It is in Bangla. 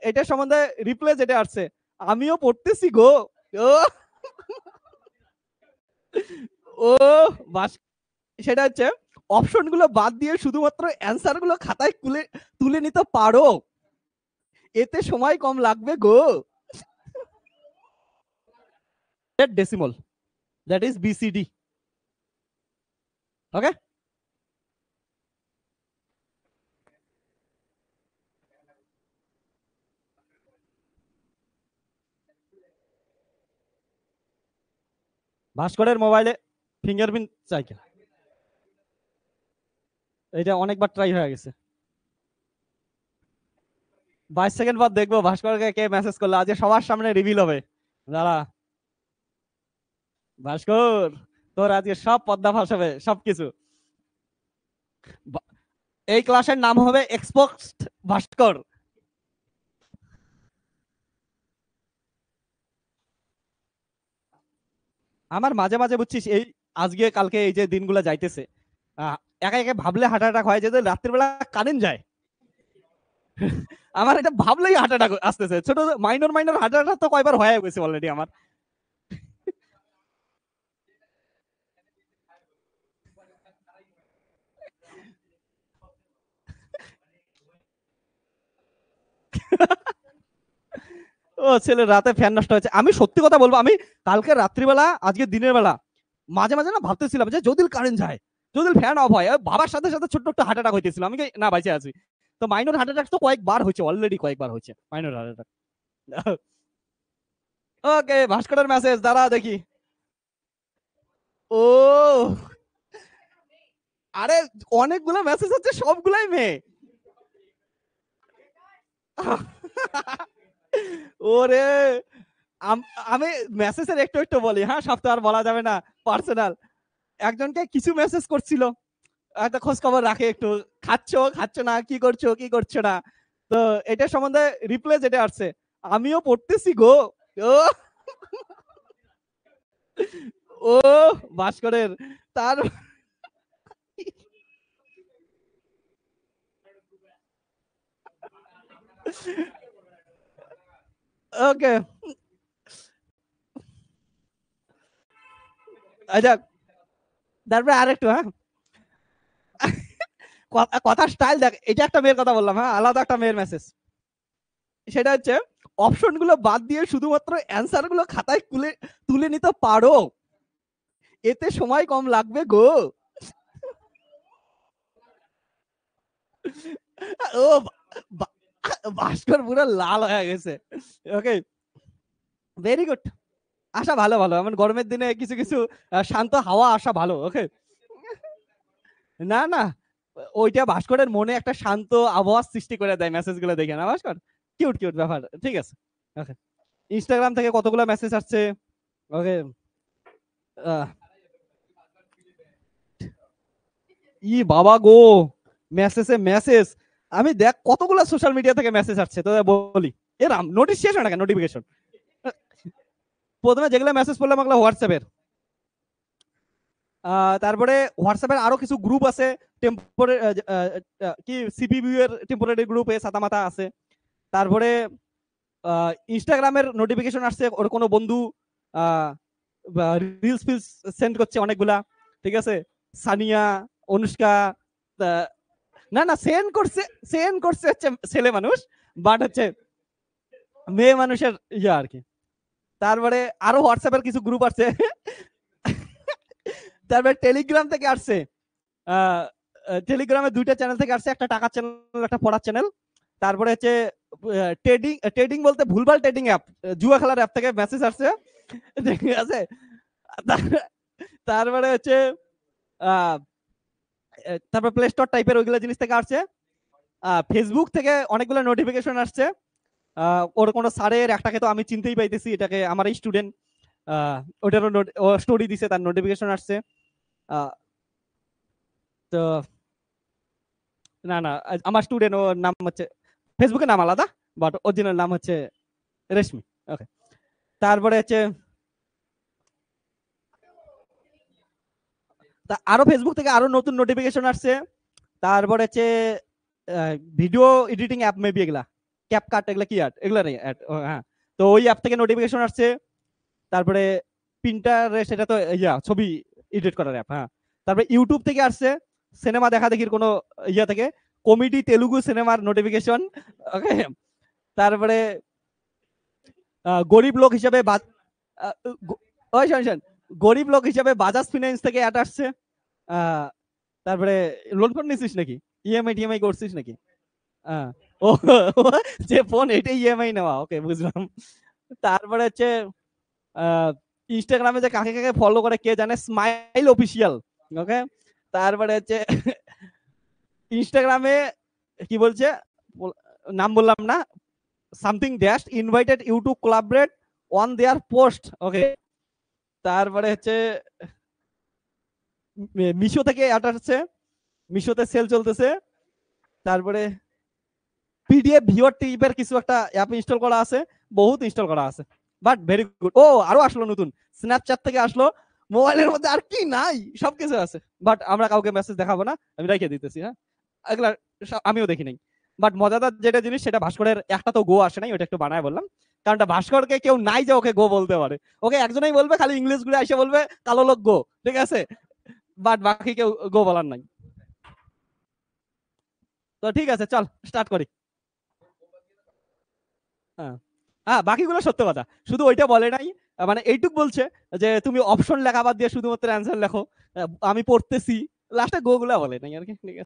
এটা সম্বন্ধে রিপ্লে যেটা আসছে, আমিও পড়তেছি গো। ও ও বাস সেটা হচ্ছে অপশনগুলো বাদ দিয়ে শুধুমাত্র অ্যান্সার গুলো খাতায় তুলে নিতে পারো, এতে সময় কম লাগবে গো। Decimal, that is BCD. Okay, ভাস্করের মোবাইলে ফিঙ্গারপ্রিন্ট চাই কিনা, এটা অনেকবার ট্রাই হয়ে গেছে। 22 সেকেন্ড পর দেখবো ভাস্করকে কে মেসেজ করলো, আজকে সবার সামনে রিভিল হবে। দাঁড়া ভাস্কর, তোর আজকে সব পদ্মা ফাঁস হবে, সবকিছু। এই ক্লাসের নাম হবে এক্সপোজড ভাস্কর। আমার মাঝে মাঝে বুঝছিস এই আজকে কালকে এই যে দিনগুলো যাইতেছে, একা একা ভাবলে হার্ট অ্যাটাক হয়, যে রাত্রিবেলা কারেন্ট যায়। আমার এটা ভাবলেই হার্ট অ্যাটাক আসতেছে। ছোট মাইনর মাইনর হার্ট অ্যাটাক তো কয়বার হয়ে গেছে অলরেডি আমার। ও ছেলে রাতে ফ্যান নষ্ট হয়েছে। আমি সত্যি কথা বলবো, আমি কালকে রাত্রিবেলা আজকে দিনের বেলা মাঝে মাঝে না ভাবতেছিলাম যে যদি কারেন্ট যায়, যদি ফ্যান অফ হয়, বাবার সাথে সাথে ছোট্ট একটা হার্ট অ্যাটাক হইতেছিল, আমি না বাইচে আছি। তো মাইনর হার্ট অ্যাটাক তো কয়েকবার হয়েছে, অলরেডি কয়েকবার হয়েছে মাইনর হার্ট অ্যাটাক। ওকে, ভাস্করের মেসেজ দাঁড়া দেখি। ও আরে অনেকগুলো মেসেজ হচ্ছে, সবগুলাই মেয়ে। ওরে আমি মেসেজের একটু একটু বলি, হ্যাঁ সব তো আর বলা যাবে না, পার্সোনাল। একজনকে কিছু মেসেজ করছিল, একটা খোঁজ খবর রাখে একটু, খাচ্ছো খাচ্ছ না, কি করছো কি করছো না। তো এটা সম্বন্ধে রিপ্লে যেটা আসছে, আমিও পড়তেছি গো। ও ও ভাস্করের। তার ওকে, আচ্ছা তারপরে আরেকটু, হ্যাঁ কথা স্টাইল দেখ, এটা একটা মেয়ের কথা বললাম, হ্যাঁ আলাদা একটা মেয়ের মেসেজ। সেটা হচ্ছে অপশন গুলো বাদ দিয়ে শুধুমাত্র অ্যান্সার গুলো খাতায় তুলে নিতে পারো, এতে সময় কম লাগবে গো। ও ভাস্কর পুরো লাল হয়ে গেছে। ওকে, ভেরি গুড। আসা ভালো ভালো, এমন গরমের দিনে কিছু কিছু শান্ত হাওয়া আসা ভালো। ওকে, না না, ওইটা ভাস্করের মনে একটা শান্ত আবহাওয়া সৃষ্টি করে দেয় মেসেজ গুলো দেখে না ভাস্কর। কিউট কিউট ব্যাপার, ঠিক আছে। ওকে, ইনস্টাগ্রাম থেকে কতগুলো মেসেজ আসছে। ওকে, ই বাবা গো, মেসেজে মেসেজ। আমি দেখ কতগুলো সোশ্যাল মিডিয়া থেকে মেসেজ আসছে, তো বলি এরাম নোটিস শেষ হয় না কেন, নোটিফিকেশন। প্রথমে যেগুলো মেসেজ পড়লাম ওগুলো হোয়াটসঅ্যাপের। তারপরে হোয়াটসঅ্যাপের আরো কিছু গ্রুপ আছে, টেম্পোরারি কি সিপিবি এর টেম্পোরারি গ্রুপ এ সাতামাতা আছে। তারপরে ইনস্টাগ্রামের নোটিফিকেশন আসছে, ওর কোনো বন্ধু রিলস ফিলস সেন্ড করছে অনেকগুলা, ঠিক আছে। সানিয়া, অনুষ্কা, না না সেন্ড করছে হচ্ছে ছেলে মানুষ, বাট হচ্ছে মেয়ে মানুষের ইয়ে আর কি। তারপরে আরো হোয়াটসঅ্যাপের কিছু গ্রুপ আছে। তারপরে টেলিগ্রাম থেকে আসছে, টেলিগ্রামে দুইটা চ্যানেল থেকে আসছে, একটা টাকার চ্যানেল একটা পড়ার চ্যানেল। তারপরে হচ্ছে ট্রেডিং ট্রেডিং বলতে ভুলভাল ট্রেডিং অ্যাপ, জুয়া খেলার অ্যাপ থেকে মেসেজ আসছে, ঠিক আছে। তারপরে হচ্ছে তারপর প্লে স্টোর টাইপের ওইগুলো জিনিস থেকে আসছে। ফেসবুক থেকে অনেকগুলো নোটিফিকেশন আসছে। ওর কোনো স্যারের একটাকে তো আমি চিনতেই পাইতেছি, এটাকে আমার স্টুডেন্ট, ওটারও স্টোরি দিছে, তার নোটিফিকেশন আসছে। তো না না, আমার স্টুডেন্ট, ওর নাম হচ্ছে, ফেসবুকের নাম আলাদা, বাট অরিজিনাল নাম হচ্ছে রেশমি। ওকে, তারপরে হচ্ছে আরো ফেসবুক থেকে আরো নতুন নোটিফিকেশন আসছে। তারপরে হচ্ছে ভিডিও এডিটিং অ্যাপ মেবি এগুলা, ক্যাপকাট এগুলো কি অ্যাড, এগুলো নেই অ্যাড। হ্যাঁ, তো ওই অ্যাপ থেকে নোটিফিকেশন আসছে। তারপরে পিন্টারেস্ট, এটা তো ছবি এডিট করার অ্যাপ। হ্যাঁ, তারপরে ইউটিউব থেকে আসছে সিনেমা দেখা দেখির কোনো ইয়া থেকে কমেডি তেলুগু সিনেমার নোটিফিকেশন। ওকে, তারপরে গরিব লোক হিসেবে ওই শোন, গরিব লোক হিসেবে বাজাজ ফিনান্স থেকে অ্যাড আসছে। তারপরে লোন ফোন নিছিস নাকি, ইএমআই টিএমআই করছিস নাকি? ও যে ফোন এটাই ইএমআই নেওয়া, ওকে বুঝলাম। তারপরে হচ্ছে ইনস্টাগ্রামে যে কাকে কাকে ফলো করে কে জানে, স্মাইল অফিসিয়াল। ওকে, তারপরে হচ্ছে ইনস্টাগ্রামে কি বলছে, নাম বললাম না, something dash invited you to collaborate on their post. Okay, তারপরে হচ্ছে মিশো থেকে অ্যাড আসছে, মিশোতে সেল চলতেছে। তারপরে পিডিএফ ভিওর টিপের কিছু একটা অ্যাপ ইনস্টল করা আছে, বহুত ইনস্টল করা আছে, বাট ভেরি গুড। ও আরো আসলো নতুন, স্ন্যাপচ্যাট থেকে আসলো। মোবাইলের মধ্যে আর কি নাই, সবকিছু আছে, বাট আমরা কাউকে মেসেজ দেখাবো না, আমি রেখে দিতেছি। হ্যাঁ, এগুলা আমিও দেখি নাই। বাট মজাদার যেটা জিনিস, সেটা ভাস্করের একটা তো গো আসে নাই, ওটা একটু বানায় বললাম, কারণটা ভাস্করকে কেউ নাই যে ওকে গো বলতে পারে। ওকে একজনই বলবে, খালি ইংলিশ গুলো এসে বলবে কালো লোক গো, ঠিক আছে, বাট বাকি কেউ গো বলার নাই। তো ঠিক আছে, চল স্টার্ট করি। হ্যাঁ, হ্যাঁ, বাকিগুলো সত্য কথা, শুধু ওইটা বলে নাই। মানে এইটুক বলছে যে তুমি অপশন লেখা বাদ দিয়ে শুধুমাত্র অ্যান্সার লেখো, আমি পড়তেছি, লাস্টে গো গুলা বলে নাই আর কি, ঠিক আছে।